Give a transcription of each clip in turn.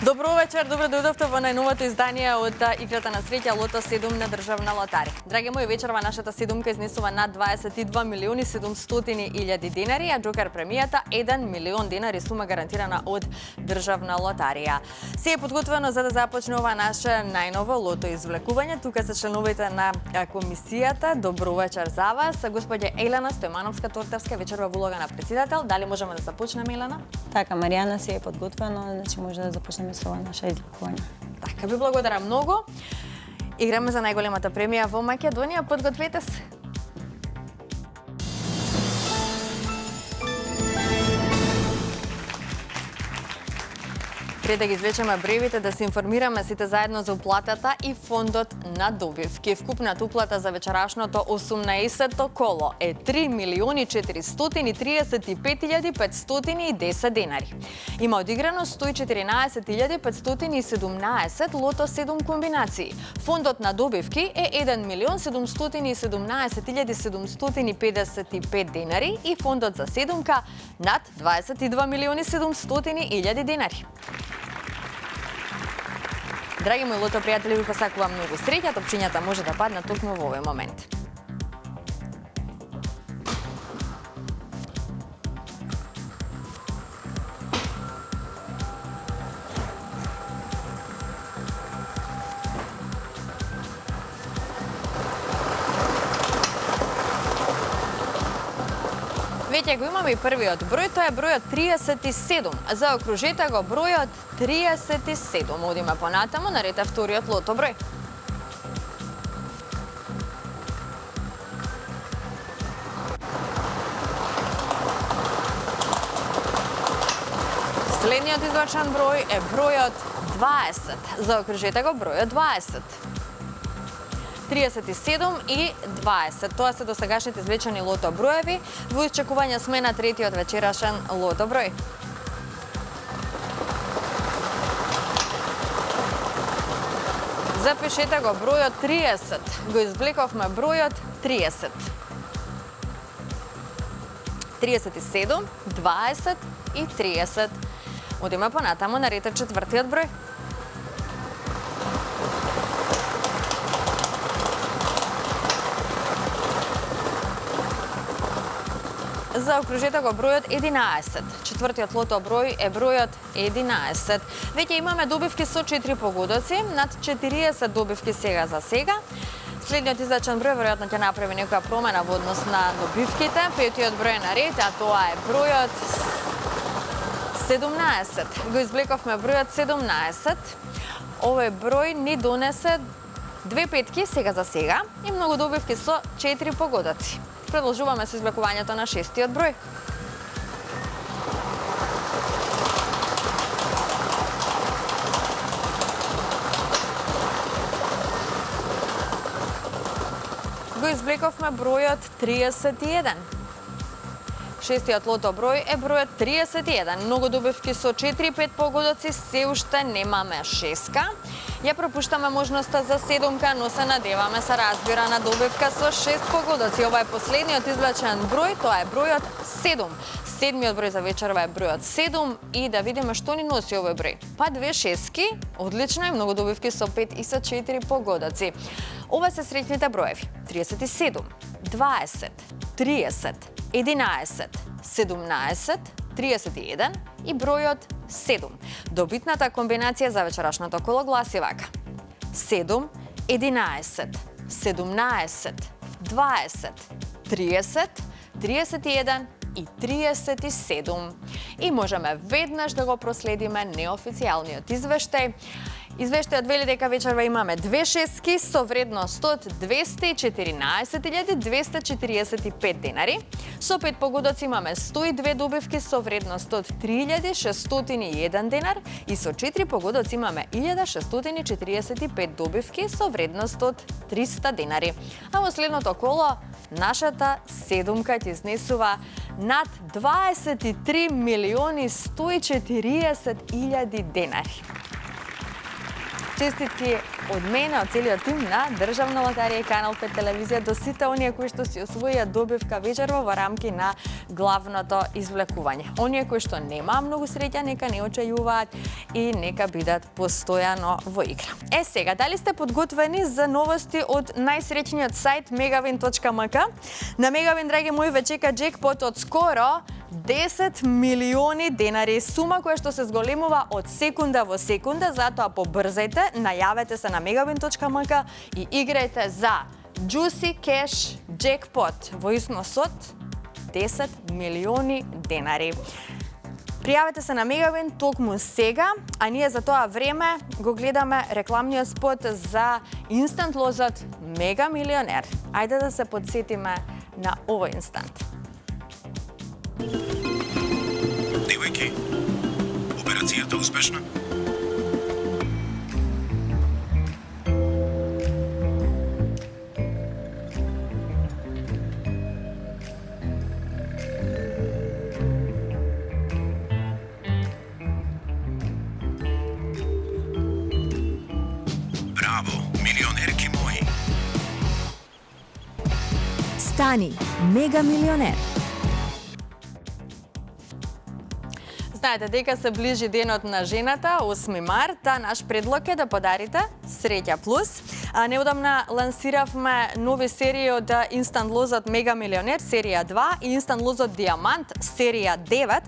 Добро вечер, добро дојдовте во најновото издание од играта на среќа Лото 7 на државна лотарија. Драги мои, вечерва нашата седумка изнесува над 22 милиони 700 илјади денари, а Джокер премијата 1 милион денари сума гарантирана од државна лотарија. Се е подготвено за да започне ова наше најново лото извлекување. Тука се членовите на комисијата. Добро вечер за вас. Господја Елена Стојмановска-Тортевска, вечерва во улога на претседател. Дали можеме да започнеме, Елена? Така, Маријана, се е подготвено, значи може да започнеме со ова наше извлекување. Така, ви благодарам многу. Играме за најголемата премија во Македонија. Подгответе се. Пред да ги извлечеме бревите, да се информираме сите заедно за уплатата и фондот на добивки. Вкупната уплата за вечерашното 18-то коло е 3 милиони 435.510 денари. Има одиграно 114.517 лото 7 комбинации. Фондот на добивки е 1 милион 717.755 денари и фондот за седумка над 22 милиони 700.000 денари. Драги мои лото пријатели, ви посакувам многу среќа, топчињата може да паднат токму во овој момент. Веќе го имаме и првиот број, тоа е бројот 37. Заокружете го бројот 37. Одиме понатаму, наред е вториот лото број. Следниот извлечен број е бројот 20. Заокружете го бројот 20. 37 и 20. Тоа се досегашните извлечени лото броеви. Во очекување сме на третиот вечерашен лото број. Запишете го бројот 30. Го извлековме бројот 30. 37, 20 и 30. Одиме понатаму, наред е четвртиот број. Заокружете го бројот 11. Четвртиот лото број е бројот 11. Веќе имаме добивки со 4 погодоци, над 40 добивки сега за сега. Следниот извлечен број веројатно ќе направи некоја промена во однос на добивките. Петиот број е наред, а тоа е бројот 17. Го извлековме бројот 17. Овој број ни донесе 2 петки сега за сега и многу добивки со 4 погодоци. Продолжуваме со извлекувањето на шестиот број. Го извлековме бројот 31. Шестиот лото број е бројот 31. Многу добивки со 4-5 погодоци, се уште немаме шеска. Ја пропуштаме можноста за седумка, но се надеваме се разбира на добивка со 6 погодоци. Ова е последниот извлечен број, тоа е бројот 7. Седмиот број за вечерва е бројот 7 и да видиме што ни носи овој број. Па 2 шески, одлично и многу добивки со 5 и со 4 погодоци. Ова се среќните броеви. 37, 20, 30, 11, 17, 31 и бројот 7. Добитната комбинација за вечерашното коло гласи вака: 7, 11, 17, 20, 30, 31 и 37. И можеме веднаш да го проследиме неофицијалниот извештај. Извештајот вели дека вечерва имаме 2 шески со вредност од 214.245 денари. Со 5 погодоци имаме 102 добивки со вредност од 3.601 денар и со 4 погодоци имаме 1.645 добивки со вредност од 300 денари. А во следното коло нашата седумка ќе изнесува над 23 милиони 140.000 денари. Честитки од мене, од целиот тим на Државна лотарија и Канал 5 телевизија до сите оние кои што си освоија добивка вечерва во рамки на главното извлекување. Оние кои што нема многу среќа, нека не очајуваат и нека бидат постојано во игра. Сега, дали сте подготвени за новости од најсреќниот сајт megawin.mk? На Megawin, драги мои, ве чека джекпот од скоро 10 милиони денари, сума која што се зголемува од секунда во секунда, затоа побрзајте, најавете се на megawin.mk и играјте за Juicy Cash Jackpot во износ од 10 милиони денари. Пријавете се на Megawin токму сега, а ние за тоа време го гледаме рекламниот спот за инстант лозот Мега Милионер. Ајде да се подсетиме на овој инстант. Девојки, операцијата успешна? Браво, милионерки мои! Стани, Мега Милионер. Знаете дека се ближи денот на жената, 8 март, а наш предлог е да подарите Среќа Плюс. Неодамна лансиравме нови серии од инстант лозот Мега Милионер серија 2 и инстант лозот Диамант серија 9.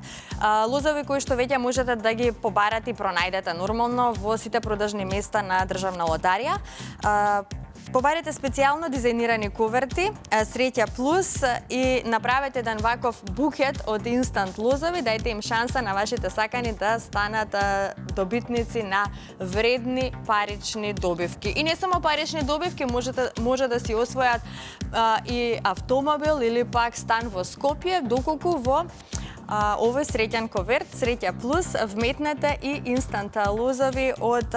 Лозови кои што веќе можете да ги побарате и пронајдете нормално во сите продажни места на Државна лотарија. Побарете специјално дизајнирани коверти, Среќа Плюс и направете еден ваков букет од инстант лозови, дајте им шанса на вашите сакани да станат добитници на вредни парични добивки. И не само парични добивки, може да си освојат и автомобил или пак стан во Скопје, доколку во овој среќен коверт, Среќа Плюс, вметнете и инстант лозови од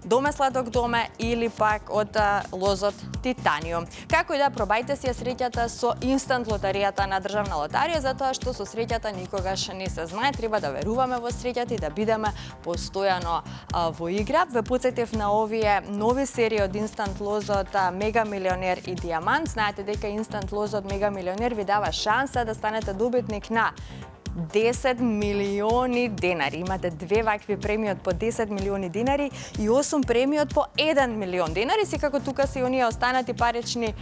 Доме Сладок доме или пак од лозот Титаниум. Како и да, пробајте си среќата со инстант лотаријата на Државна лотарија, затоа што со среќата никогаш не се знае, треба да веруваме во среќата и да бидеме постојано во игра. Ве потсетив на овие нови серии од инстант лозот Мега Милионер и Диамант. Знаете дека инстант лозот Мега Милионер ви дава шанса да станете добитник на 10 милиони денари. Имате две вакви премии по 10 милиони денари и 8 премии по 1 милион денари. Секако тука се и оние останати парични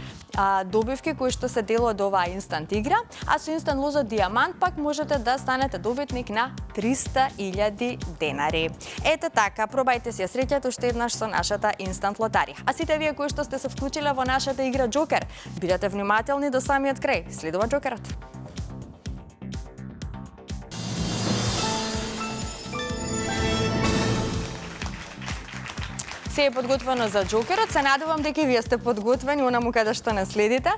добивки кои што се дел од оваа инстант игра, а со инстант лозот Диамант пак можете да станете добитник на 300.000 денари. Ете така, пробајте си среќата уште еднаш со нашата инстант лотарија. А сите вие кои што сте се вклучиле во нашата игра Джокер, бидете внимателни до самиот крај. Следува Джокерот. Се е подготвено за Джокерот. Се надевам дека и вие сте подготвени онаму каде што не следите.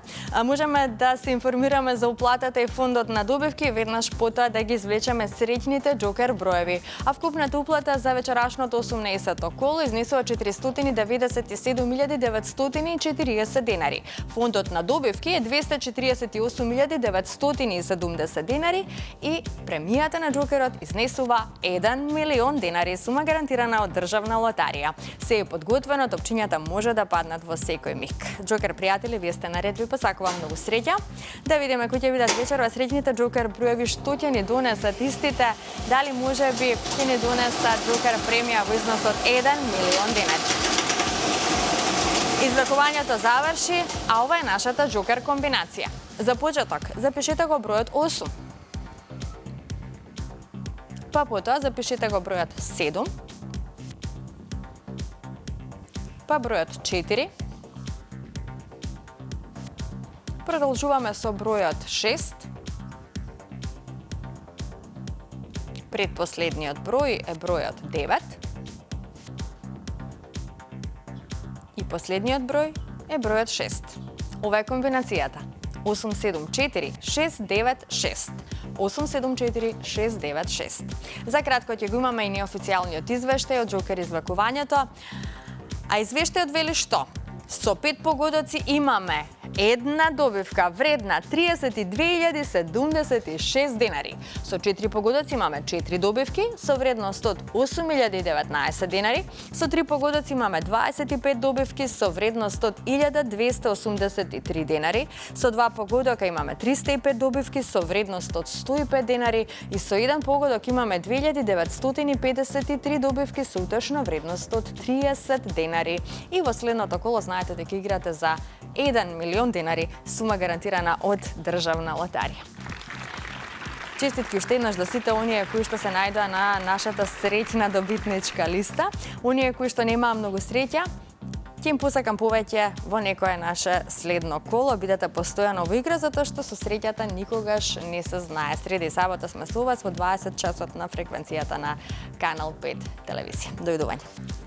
Можеме да се информираме за уплатата и фондот на добивки, веднаш потоа да ги извлечеме среќните Джокер броеви. А вкупната уплата за вечерашното 18-то коло изнесува 447.940 денари. Фондот на добивки е 248.970 денари и премијата на Джокерот изнесува 1 милион денари, сума гарантирана од Државна лотарија. Се е подготвено, топчињата може да паднат во секој миг. Джокер пријатели, вие сте наред, ви посакувам многу среќа. Да видиме кои ќе бидат вечерва среќните Джокер броеви, што ќе ни донесат истите, дали можеби ќе ни донесат Джокер премија во износ од 1 милион денари. Извлекувањето заврши, а ова е нашата Джокер комбинација. За почеток, запишете го бројот 8. Па потоа запишете го бројот 7. Па бројот 4. Продолжуваме со бројот 6. Предпоследниот број е бројот 9. И последниот број е бројот 6. Ова е комбинацијата. 874-696. 874-696. За кратко ќе го имаме и неофицијалниот извештај од Джокер извлекувањето. А извештајот вели што? Со 5 погодоци имаме една добивка вредна 32.076 денари. Со 4 погодоци имаме 4 добивки со вредност од 8.019 денари. Со 3 погодоци имаме 25 добивки со вредност од 1.283 денари. Со 2 погодока имаме 305 добивки со вредност од 105 денари и со 1 погодок имаме 2.953 добивки со утешна вредност од 30 денари. И во следното коло знаете дека играте за 1 милион денари, сума гарантирана од Државна лотарија. Честитки уште еднаш до сите оние кои што се најдоа на нашата среќна добитничка листа. Оние кои што немаа многу среќа, ќе им посакам повеќе во некое наше следно коло. Бидете постојано во игра, затоа што со среќата никогаш не се знае. Среда и сабота сме со вас во 20 часот на фреквенцијата на Канал 5 телевизија. Довидување.